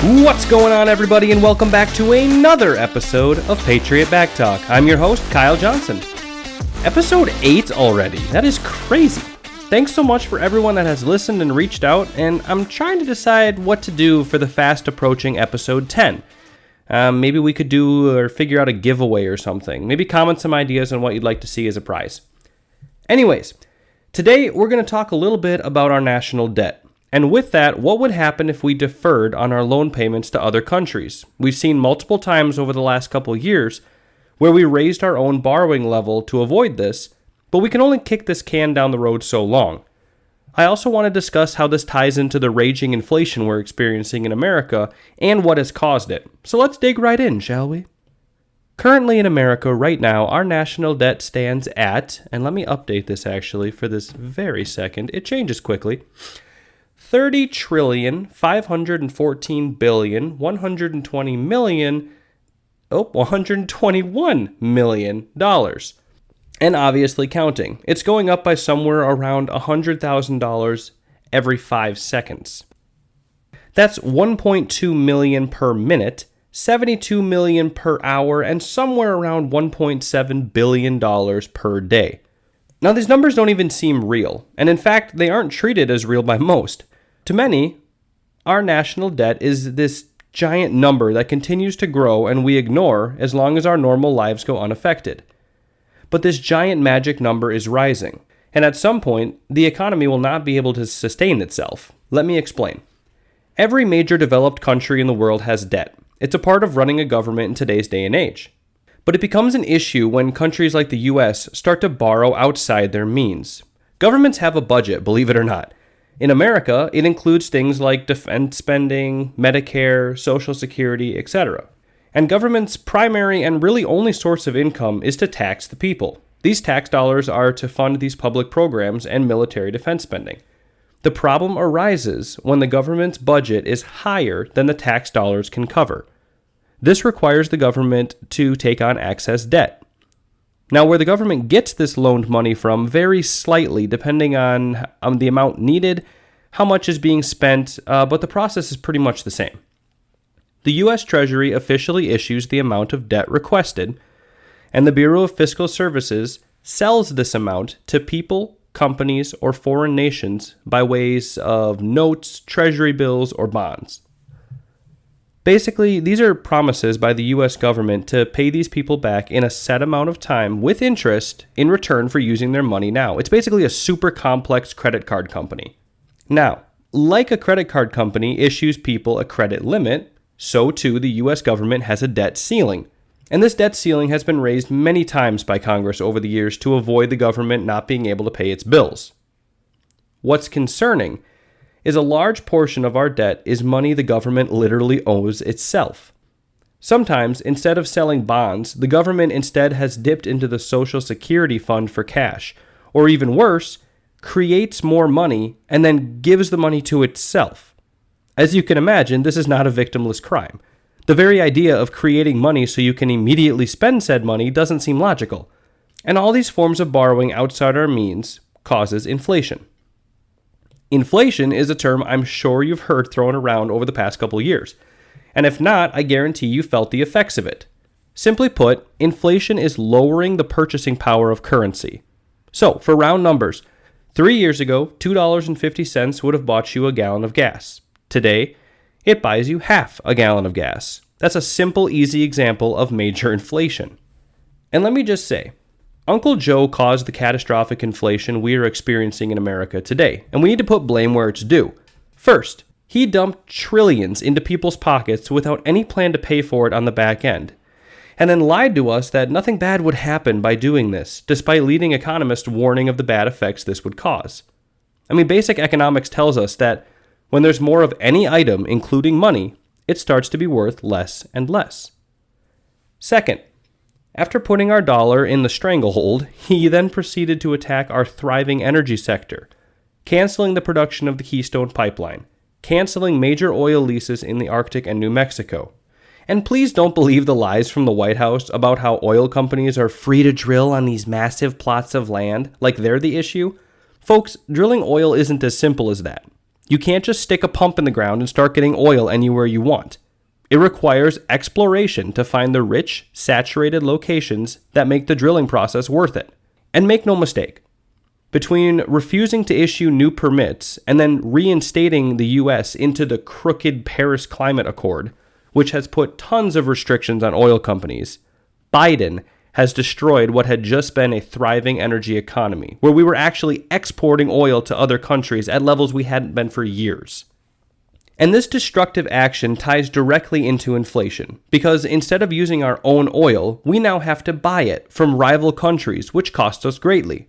What's going on, everybody, and welcome back to another episode of Patriot Backtalk. I'm your host, Kyle Johnson. Episode 8 already. That is crazy. Thanks so much for everyone that has listened and reached out, and I'm trying to decide what to do for the fast approaching episode 10. Maybe we could do or figure out a giveaway or something. Maybe comment some ideas on what you'd like to see as a prize. Anyways, today we're going to talk a little bit about our national debt. And with that, what would happen if we deferred on our loan payments to other countries? We've seen multiple times over the last couple of years where we raised our own borrowing level to avoid this, but we can only kick this can down the road so long. I also want to discuss how this ties into the raging inflation we're experiencing in America and what has caused it. So let's dig right in, shall we? Currently in America right now, our national debt stands at, and let me update this actually for this very second, it changes quickly, $121 million. And obviously counting. It's going up by somewhere around $100,000 every 5 seconds. That's $1.2 million per minute, $72 million per hour, and somewhere around $1.7 billion per day. Now, these numbers don't even seem real, and in fact, they aren't treated as real by most. To many, our national debt is this giant number that continues to grow and we ignore as long as our normal lives go unaffected. But this giant magic number is rising, and at some point, the economy will not be able to sustain itself. Let me explain. Every major developed country in the world has debt. It's a part of running a government in today's day and age. But it becomes an issue when countries like the US start to borrow outside their means. Governments have a budget, believe it or not. In America, it includes things like defense spending, Medicare, Social Security, etc. And government's primary and really only source of income is to tax the people. These tax dollars are to fund these public programs and military defense spending. The problem arises when the government's budget is higher than the tax dollars can cover. This requires the government to take on excess debt. Now, where the government gets this loaned money from varies slightly depending on the amount needed, how much is being spent, but the process is pretty much the same. The U.S. Treasury officially issues the amount of debt requested, and the Bureau of Fiscal Services sells this amount to people, companies, or foreign nations by ways of notes, treasury bills, or bonds. Basically, these are promises by the U.S. government to pay these people back in a set amount of time with interest in return for using their money now. It's basically a super complex credit card company. Now, like a credit card company issues people a credit limit, so too the U.S. government has a debt ceiling. And this debt ceiling has been raised many times by Congress over the years to avoid the government not being able to pay its bills. What's concerning is a large portion of our debt is money the government literally owes itself. Sometimes, instead of selling bonds, the government instead has dipped into the Social Security fund for cash, or even worse, creates more money and then gives the money to itself. As you can imagine, this is not a victimless crime. The very idea of creating money so you can immediately spend said money doesn't seem logical. And all these forms of borrowing outside our means causes inflation. Inflation is a term I'm sure you've heard thrown around over the past couple years. And if not, I guarantee you felt the effects of it. Simply put, inflation is lowering the purchasing power of currency. So, for round numbers, 3 years ago, $2.50 would have bought you a gallon of gas. Today, it buys you half a gallon of gas. That's a simple, easy example of major inflation. And let me just say, Uncle Joe caused the catastrophic inflation we are experiencing in America today, and we need to put blame where it's due. First, he dumped trillions into people's pockets without any plan to pay for it on the back end, and then lied to us that nothing bad would happen by doing this, despite leading economists warning of the bad effects this would cause. I mean, basic economics tells us that when there's more of any item, including money, it starts to be worth less and less. Second, after putting our dollar in the stranglehold, he then proceeded to attack our thriving energy sector, canceling the production of the Keystone Pipeline, canceling major oil leases in the Arctic and New Mexico. And please don't believe the lies from the White House about how oil companies are free to drill on these massive plots of land like they're the issue. Folks, drilling oil isn't as simple as that. You can't just stick a pump in the ground and start getting oil anywhere you want. It requires exploration to find the rich, saturated locations that make the drilling process worth it. And make no mistake, between refusing to issue new permits and then reinstating the US into the crooked Paris Climate Accord, which has put tons of restrictions on oil companies, Biden has destroyed what had just been a thriving energy economy, where we were actually exporting oil to other countries at levels we hadn't been for years. And this destructive action ties directly into inflation, because instead of using our own oil, we now have to buy it from rival countries, which costs us greatly.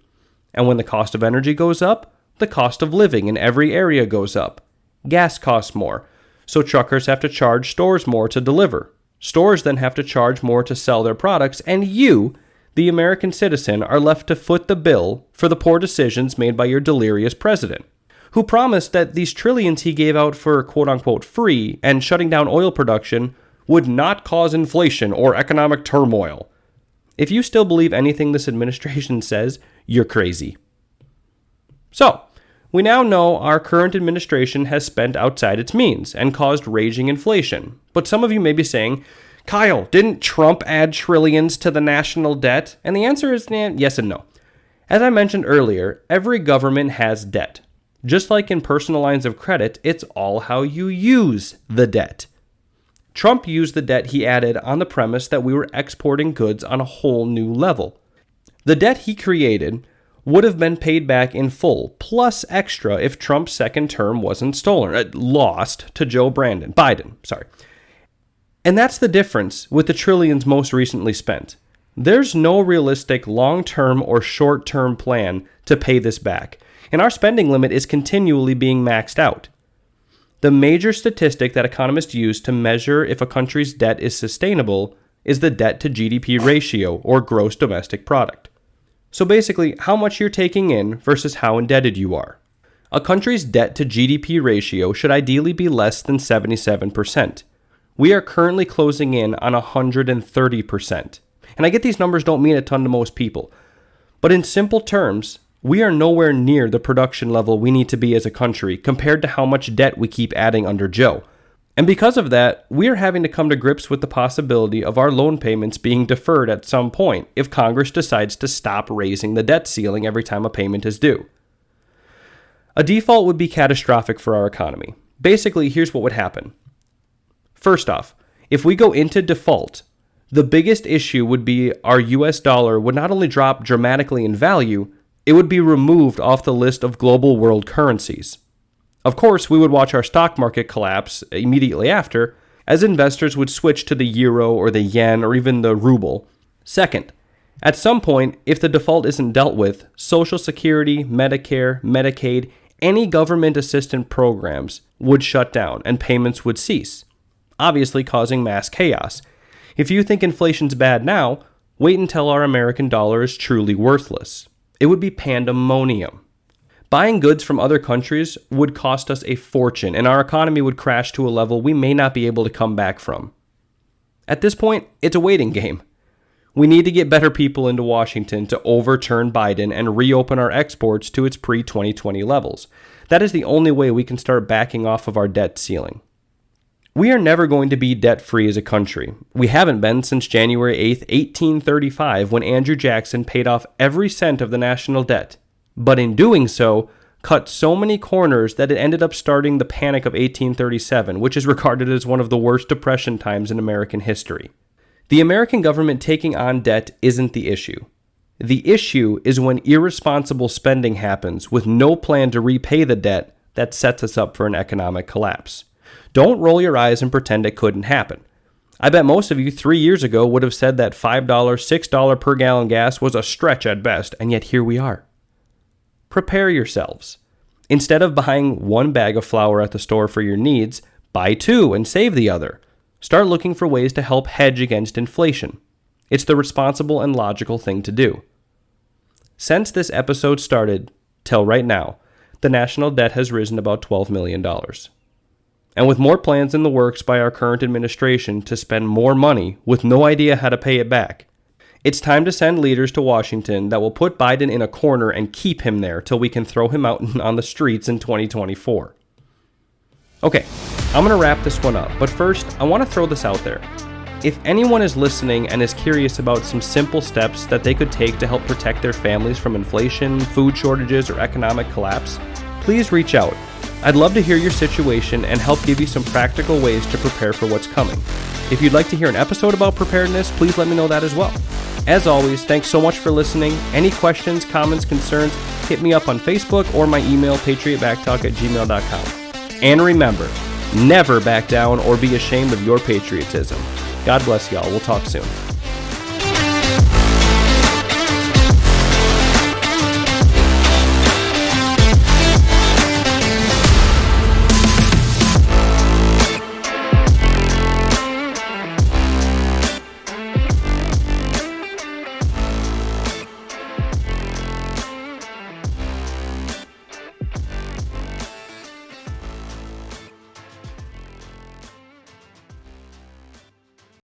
And when the cost of energy goes up, the cost of living in every area goes up. Gas costs more, so truckers have to charge stores more to deliver. Stores then have to charge more to sell their products, and you, the American citizen, are left to foot the bill for the poor decisions made by your delirious president, who promised that these trillions he gave out for quote-unquote free and shutting down oil production would not cause inflation or economic turmoil. If you still believe anything this administration says, you're crazy. So, we now know our current administration has spent outside its means and caused raging inflation. But some of you may be saying, Kyle, didn't Trump add trillions to the national debt? And the answer is yes and no. As I mentioned earlier, every government has debt. Just like in personal lines of credit, it's all how you use the debt. Trump used the debt he added on the premise that we were exporting goods on a whole new level. The debt he created would have been paid back in full, plus extra if Trump's second term wasn't lost to Biden. And that's the difference with the trillions most recently spent. There's no realistic long-term or short-term plan to pay this back, and our spending limit is continually being maxed out. The major statistic that economists use to measure if a country's debt is sustainable is the debt to GDP ratio, or gross domestic product. So basically, how much you're taking in versus how indebted you are. A country's debt to GDP ratio should ideally be less than 77%. We are currently closing in on 130%. And I get these numbers don't mean a ton to most people. But in simple terms, we are nowhere near the production level we need to be as a country compared to how much debt we keep adding under Joe. And because of that, we are having to come to grips with the possibility of our loan payments being deferred at some point if Congress decides to stop raising the debt ceiling every time a payment is due. A default would be catastrophic for our economy. Basically, here's what would happen. First off, if we go into default, the biggest issue would be our US dollar would not only drop dramatically in value, it would be removed off the list of global world currencies. Of course, we would watch our stock market collapse immediately after, as investors would switch to the euro or the yen or even the ruble. Second, at some point, if the default isn't dealt with, Social Security, Medicare, Medicaid, any government assistance programs would shut down and payments would cease, obviously causing mass chaos. If you think inflation's bad now, wait until our American dollar is truly worthless. It would be pandemonium. Buying goods from other countries would cost us a fortune, and our economy would crash to a level we may not be able to come back from. At this point, it's a waiting game. We need to get better people into Washington to overturn Biden and reopen our exports to its pre-2020 levels. That is the only way we can start backing off of our debt ceiling. We are never going to be debt-free as a country. We haven't been since January 8, 1835, when Andrew Jackson paid off every cent of the national debt. But in doing so, cut so many corners that it ended up starting the Panic of 1837, which is regarded as one of the worst depression times in American history. The American government taking on debt isn't the issue. The issue is when irresponsible spending happens with no plan to repay the debt that sets us up for an economic collapse. Don't roll your eyes and pretend it couldn't happen. I bet most of you 3 years ago would have said that $5, $6 per gallon gas was a stretch at best, and yet here we are. Prepare yourselves. Instead of buying one bag of flour at the store for your needs, buy two and save the other. Start looking for ways to help hedge against inflation. It's the responsible and logical thing to do. Since this episode started, till right now, the national debt has risen about $12 million. And with more plans in the works by our current administration to spend more money with no idea how to pay it back, it's time to send leaders to Washington that will put Biden in a corner and keep him there till we can throw him out on the streets in 2024. Okay, I'm going to wrap this one up, but first, I want to throw this out there. If anyone is listening and is curious about some simple steps that they could take to help protect their families from inflation, food shortages, or economic collapse, please reach out. I'd love to hear your situation and help give you some practical ways to prepare for what's coming. If you'd like to hear an episode about preparedness, please let me know that as well. As always, thanks so much for listening. Any questions, comments, concerns, hit me up on Facebook or my email, patriotbacktalk@gmail.com. And remember, never back down or be ashamed of your patriotism. God bless y'all. We'll talk soon.